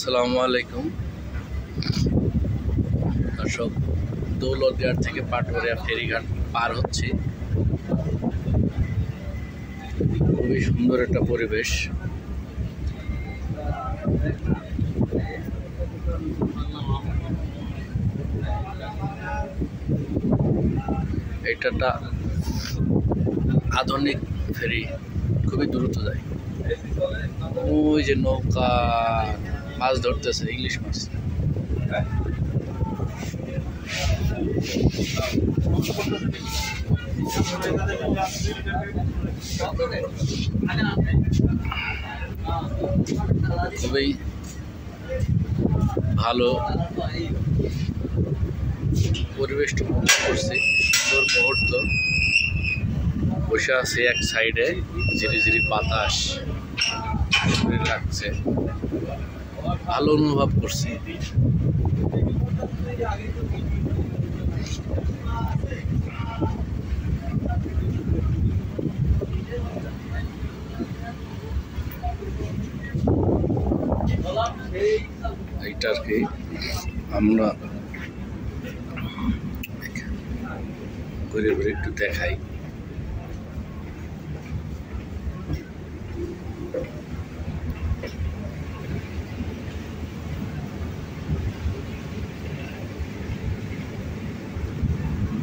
আসসালামু আলাইকুম দর্শক, দৌলতদিয়ার থেকে পাটুরিয়া ফেরিঘাট পার হচ্ছে। খুবই সুন্দর একটা পরিবেশ। এটা আধুনিক ফেরি, খুবই দ্রুত যায়। ওই যে নৌকা মাছ ধরতেছে, ইলিশ মাছ। খুবই ভালো পরিবেশটা উপভোগ করছি। সুন্দর মুহূর্ত। বসে আছে এক সাইডে, ঝিরি ঝিরি বাতাস লাগছে, ভালো অনুভব করছি। এইটা আর কি আমরা ঘুরে ঘুরে একটু দেখাই।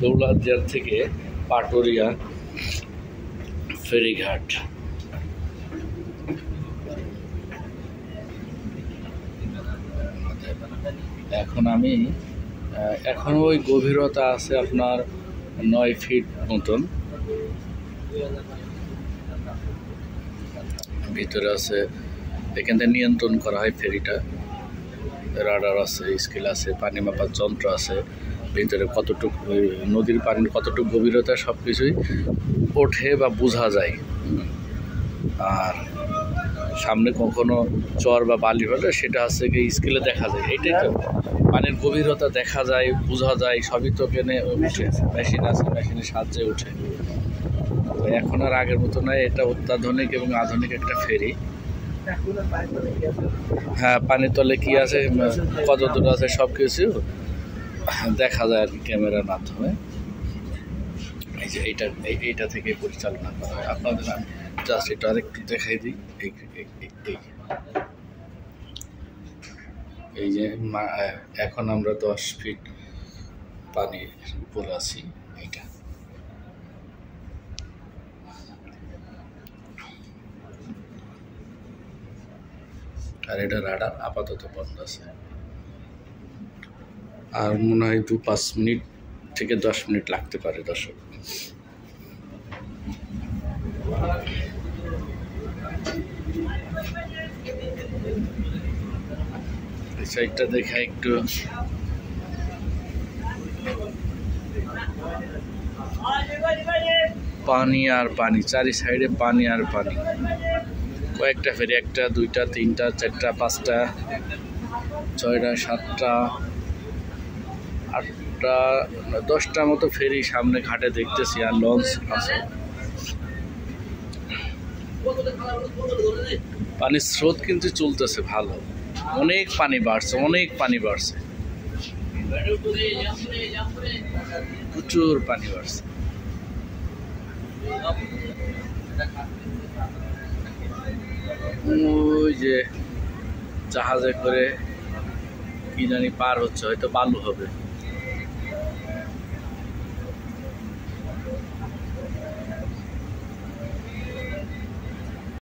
দৌলতদিয়ার থেকে পাটুরিয়া ফেরিঘাট। এখন ওই গভীরতা আছে আপনার 9 ফিট মতন। ভিতরে আছে, এখান থেকে নিয়ন্ত্রণ করা হয় ফেরিটা। রাডার আছে, স্কেল আছে, পানি মাপার যন্ত্র আছে। ভিতরে কতটুকু নদীর পানির কতটুকু গভীরতা সব কিছুই ওঠে বা বোঝা যায়। আর সামনে কখনো চর বা বালি হলে সেটা হচ্ছে কি স্কেলে দেখা যায়। এটাই তো পানির গভীরতা দেখা যায়, বোঝা যায়, সবই তো এখানে উঠে। মেশিন আছে, মেশিনের সাহায্যে উঠে। এখন আর আগের মতো নয়, এটা অত্যাধুনিক এবং আধুনিক একটা ফেরি। হ্যাঁ, পানির তলে কি আছে, কত দূর আছে, সব কিছু দেখা যায় আর কি ক্যামেরার মাধ্যমে। এই যে এইটা থেকে পরিচালনা করা হয়। আপনাদের আমি জাস্ট এটা আরেকটু দেখাই দিই। এই যে এখন আমরা 10 ফিট পানির উপর আছি। এইটা আর এটা রাডার আপাতত বন্ধ আছে। আর মনে হয় 2-5 মিনিট থেকে 10 মিনিট লাগতে পারে দর্শক। এই সাইডটা দেখা একটু। পানি আর পানি, চারি সাইডে পানি আর পানি। কয়েকটা ফেরি, 1টা 2টা 3টা 4টা 5টা 6টা 7টা 8টা 10টা মতো ফেরি সামনে ঘাটে দেখতেছি। আর লঞ্চ আছে। পানির স্রোত কিন্তু চলতেছে ভালো। অনেক পানি বাড়ছে, অনেক পানি বাড়ছে, প্রচুর পানি বাড়ছে। ওই যে জাহাজে করে কি জানি পার হচ্ছে, হয়তো বালু হবে।